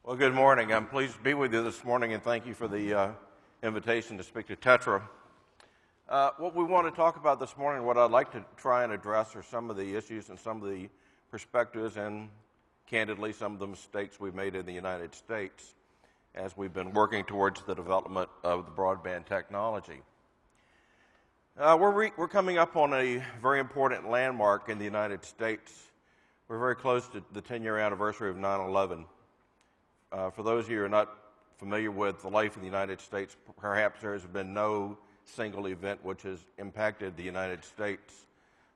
Well, good morning. I'm pleased to be with you this morning, and thank you for the invitation to speak to Tetra. What we want to talk about this morning, what I'd like to try and address are some of the issues and some of the perspectives and, candidly, some of the mistakes we've made in the United States as we've been working towards the development of the broadband technology. We're coming up on a very important landmark in the United States. We're very close to the 10-year anniversary of 9/11. For those of you who are not familiar with the life of the United States, perhaps there has been no single event which has impacted the United States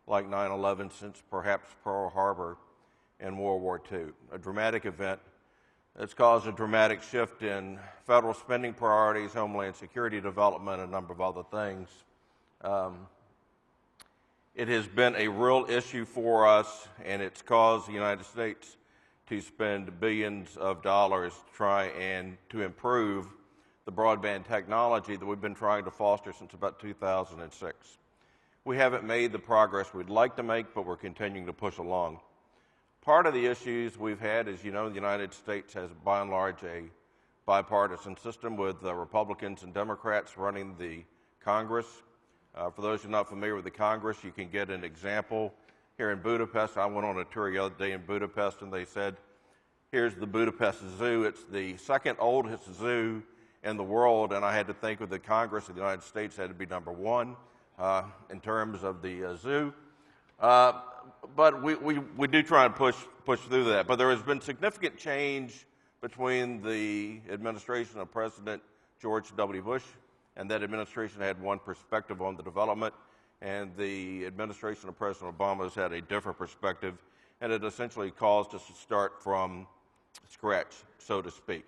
like 9/11 since perhaps Pearl Harbor and World War II. A dramatic event that's caused a dramatic shift in federal spending priorities, homeland security development, and a number of other things. It has been a real issue for us, and it's caused the United States to spend billions of dollars to try and to improve the broadband technology that we've been trying to foster since about 2006. We haven't made the progress we'd like to make, but we're continuing to push along. Part of the issues we've had, as you know, the United States has by and large a bipartisan system with Republicans and Democrats running the Congress. For those who are not familiar with the Congress, you can get an example. Here in Budapest, I went on a tour the other day in Budapest, and they said, here's the Budapest Zoo. It's the second oldest zoo in the world, and I had to think of the Congress of the United States had to be number one in terms of the zoo. But we do try and push through that. But there has been significant change between the administration of President George W. Bush, and that administration had one perspective on the development, and the administration of President Obama has had a different perspective, and it essentially caused us to start from scratch, so to speak.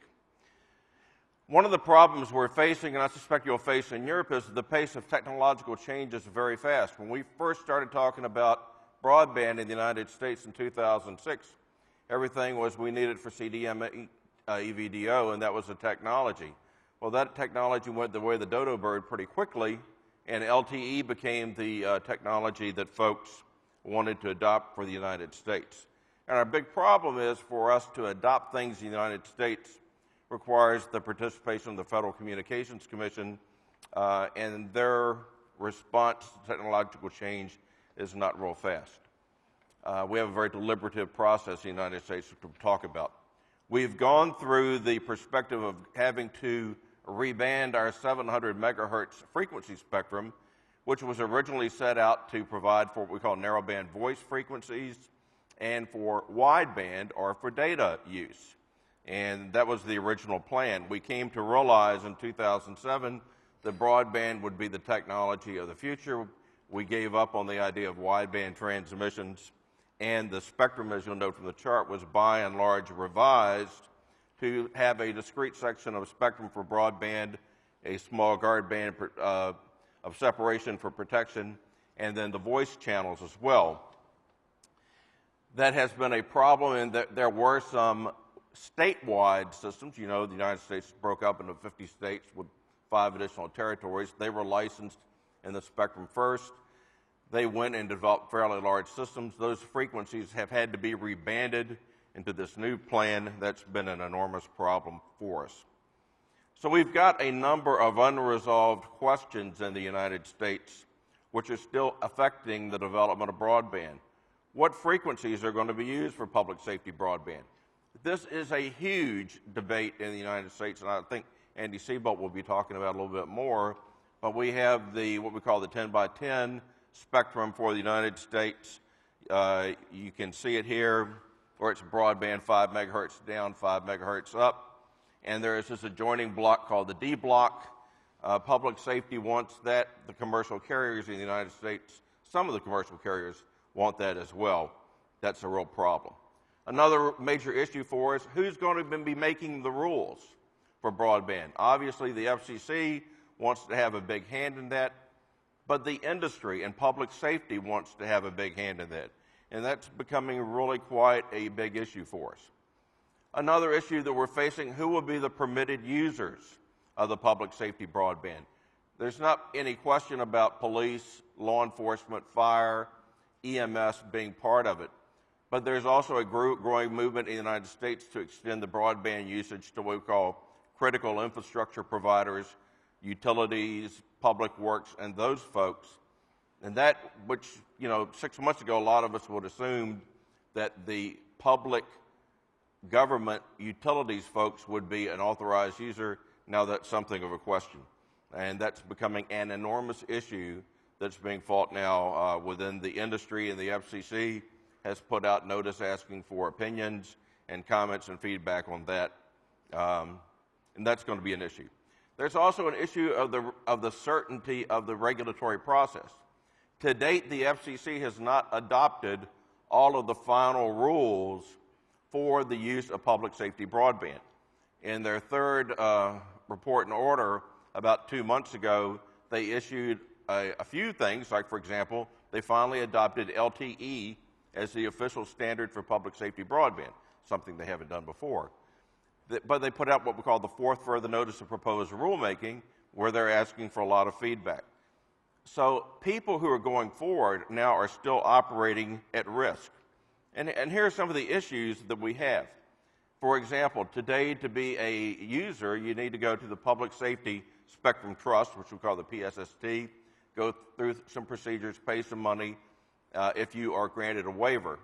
One of the problems we're facing, and I suspect you'll face in Europe, is the pace of technological change is very fast. When we first started talking about broadband in the United States in 2006, everything was we needed for CDMA, EVDO, and that was the technology. Well, that technology went the way of the dodo bird pretty quickly, and LTE became the technology that folks wanted to adopt for the United States. And our big problem is for us to adopt things in the United States requires the participation of the Federal Communications Commission, and their response to technological change is not real fast. We have a very deliberative process in the United States to talk about. We've gone through the perspective of having to reband our 700 megahertz frequency spectrum, which was originally set out to provide for what we call narrowband voice frequencies and for wideband or for data use. And that was the original plan. We came to realize in 2007 that broadband would be the technology of the future. We gave up on the idea of wideband transmissions, and the spectrum, as you'll note from the chart, was by and large revised to have a discrete section of spectrum for broadband, a small guard band of separation for protection, and then the voice channels as well. That has been a problem in that there were some statewide systems. You know, the United States broke up into 50 states with 5 additional territories. They were licensed in the spectrum first. They went and developed fairly large systems. Those frequencies have had to be rebanded into this new plan. That's been an enormous problem for us. So we've got a number of unresolved questions in the United States which are still affecting the development of broadband. What frequencies are going to be used for public safety broadband? This is a huge debate in the United States, and I think Andy Seabolt will be talking about it a little bit more. But we have what we call the 10 by 10 spectrum for the United States. You can see it here, where it's broadband 5 megahertz down, 5 megahertz up. And there is this adjoining block called the D block. Public safety wants that. The commercial carriers in the United States, some of the commercial carriers want that as well. That's a real problem. Another major issue for us, who's going to be making the rules for broadband? Obviously, the FCC wants to have a big hand in that, but the industry and public safety wants to have a big hand in that. And that's becoming really quite a big issue for us. Another issue that we're facing, who will be the permitted users of the public safety broadband? There's not any question about police, law enforcement, fire, EMS being part of it. But there's also a growing movement in the United States to extend the broadband usage to what we call critical infrastructure providers, utilities, public works, and those folks. And that, which, 6 months ago, a lot of us would assume that the public government utilities folks would be an authorized user. Now that's something of a question. And that's becoming an enormous issue that's being fought now within the industry, and the FCC has put out notice asking for opinions and comments and feedback on that. And that's going to be an issue. There's also an issue of the certainty of the regulatory process. To date, the FCC has not adopted all of the final rules for the use of public safety broadband. In their third report and order about 2 months ago, they issued a few things, like, for example, they finally adopted LTE as the official standard for public safety broadband, something they haven't done before. But they put out what we call the fourth further notice of proposed rulemaking, where they're asking for a lot of feedback. So people who are going forward now are still operating at risk. And here are some of the issues that we have. For example, today, to be a user, you need to go to the Public Safety Spectrum Trust, which we call the PSST, go through some procedures, pay some money if you are granted a waiver.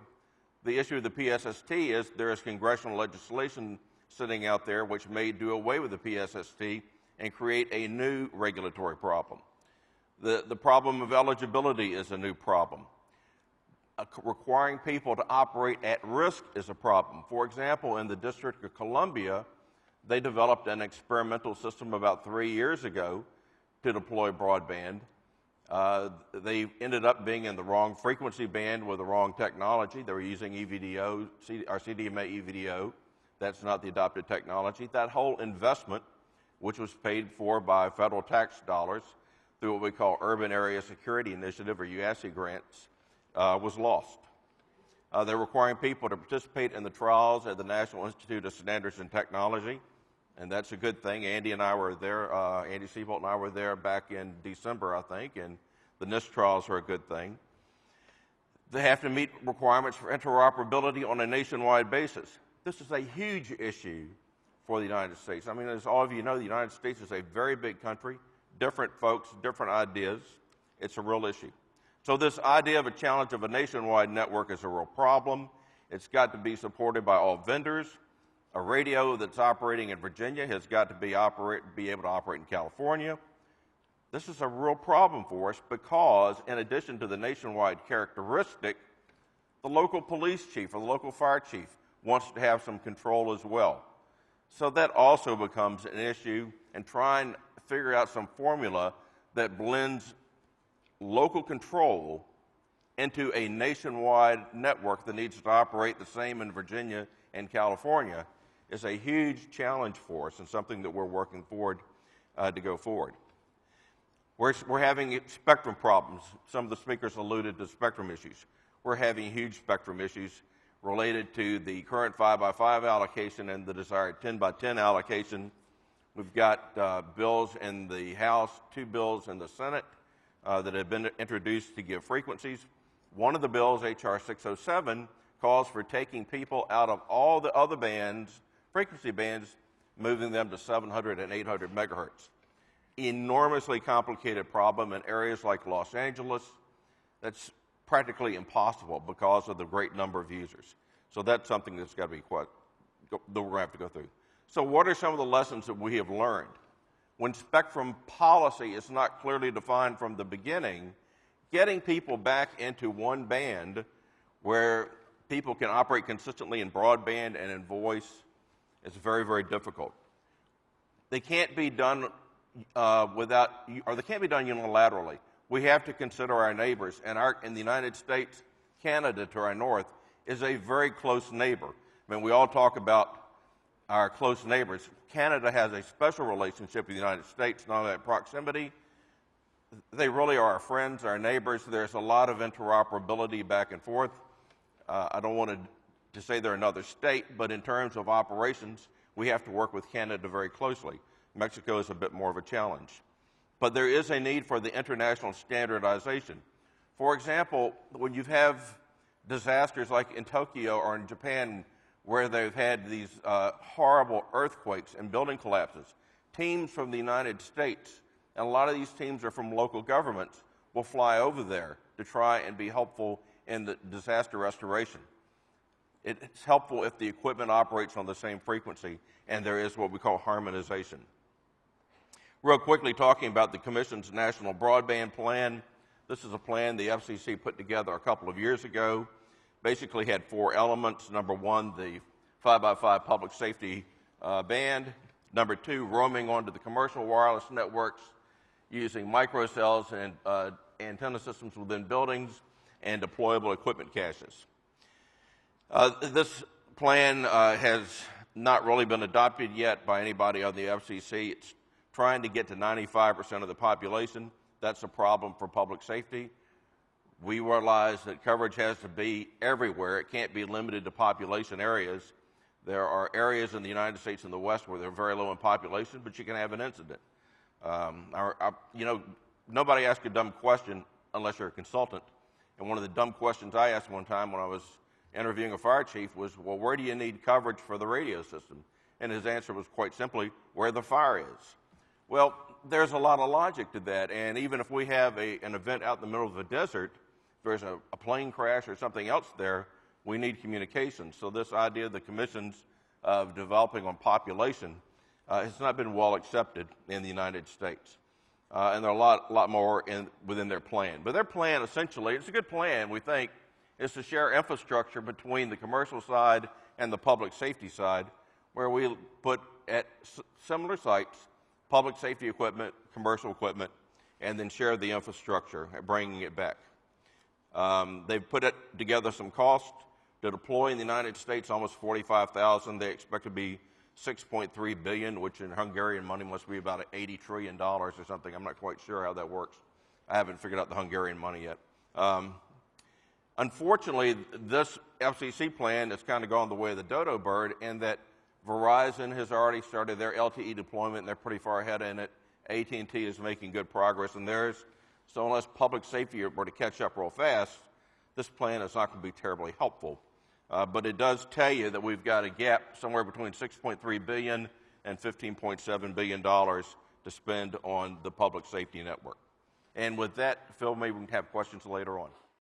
The issue of the PSST is there is congressional legislation sitting out there which may do away with the PSST and create a new regulatory problem. The problem of eligibility is a new problem. Requiring people to operate at risk is a problem. For example, in the District of Columbia, they developed an experimental system about 3 years ago to deploy broadband. They ended up being in the wrong frequency band with the wrong technology. They were using EVDO, or CDMA EVDO. That's not the adopted technology. That whole investment, which was paid for by federal tax dollars through what we call Urban Area Security Initiative, or UASI grants, was lost. They're requiring people to participate in the trials at the National Institute of Standards and Technology, and that's a good thing. Andy and I were there, Andy Seabolt and I were there back in December, I think, and the NIST trials are a good thing. They have to meet requirements for interoperability on a nationwide basis. This is a huge issue for the United States. I mean, as all of you know, the United States is a very big country, different folks, different ideas. It's a real issue. So this idea of a challenge of a nationwide network is a real problem. It's got to be supported by all vendors. A radio that's operating in Virginia has got to be able to operate in California. This is a real problem for us because, in addition to the nationwide characteristic, the local police chief or the local fire chief wants to have some control as well. So that also becomes an issue, and try and figure out some formula that blends local control into a nationwide network that needs to operate the same in Virginia and California is a huge challenge for us, and something that we're working forward to go forward. We're having spectrum problems. Some of the speakers alluded to spectrum issues. We're having huge spectrum issues related to the current 5x5 allocation and the desired 10x10 allocation. We've got bills in the House, 2 bills in the Senate that have been introduced to give frequencies. One of the bills, H.R. 607, calls for taking people out of all the other bands, frequency bands, moving them to 700 and 800 megahertz. Enormously complicated problem in areas like Los Angeles. That's practically impossible because of the great number of users. So that's something that's got to be that we're going to have to go through. So what are some of the lessons that we have learned? When spectrum policy is not clearly defined from the beginning, getting people back into one band where people can operate consistently in broadband and in voice is very, very difficult. They can't be done they can't be done unilaterally. We have to consider our neighbors, and in the United States, Canada to our north is a very close neighbor. I mean, we all talk about our close neighbors. Canada has a special relationship with the United States, not only that proximity. They really are our friends, our neighbors. There's a lot of interoperability back and forth. I don't want to say they're another state, but in terms of operations, we have to work with Canada very closely. Mexico is a bit more of a challenge. But there is a need for the international standardization. For example, when you have disasters like in Tokyo or in Japan, where they've had these horrible earthquakes and building collapses. Teams from the United States, and a lot of these teams are from local governments, will fly over there to try and be helpful in the disaster restoration. It's helpful if the equipment operates on the same frequency, and there is what we call harmonization. Real quickly, talking about the Commission's National Broadband Plan. This is a plan the FCC put together a couple of years ago. Basically had 4 elements. Number 1, the 5x5 public safety band. Number 2, roaming onto the commercial wireless networks using microcells and antenna systems within buildings and deployable equipment caches. This plan has not really been adopted yet by anybody on the FCC. It's trying to get to 95% of the population. That's a problem for public safety. We realize that coverage has to be everywhere. It can't be limited to population areas. There are areas in the United States and the West where they're very low in population, but you can have an incident. Nobody asks a dumb question unless you're a consultant. And one of the dumb questions I asked one time when I was interviewing a fire chief was, well, where do you need coverage for the radio system? And his answer was quite simply, where the fire is. Well, there's a lot of logic to that, and even if we have an event out in the middle of the desert, if there's a plane crash or something else there, we need communication. So this idea of the Commission's of developing on population has not been well accepted in the United States. And there are a lot more within their plan. But their plan, essentially, it's a good plan, we think, is to share infrastructure between the commercial side and the public safety side, where we put at similar sites public safety equipment, commercial equipment, and then share the infrastructure, bringing it back. They've put together some cost to deploy in the United States, almost $45,000. They expect to be $6.3 billion, which in Hungarian money must be about $80 trillion or something. I'm not quite sure how that works. I haven't figured out the Hungarian money yet. Unfortunately, this FCC plan has kind of gone the way of the dodo bird in that Verizon has already started their LTE deployment, and they're pretty far ahead in it. AT&T is making good progress in theirs. So unless public safety were to catch up real fast, this plan is not going to be terribly helpful. But it does tell you that we've got a gap somewhere between $6.3 billion and $15.7 billion to spend on the public safety network. And with that, Phil, maybe we can have questions later on.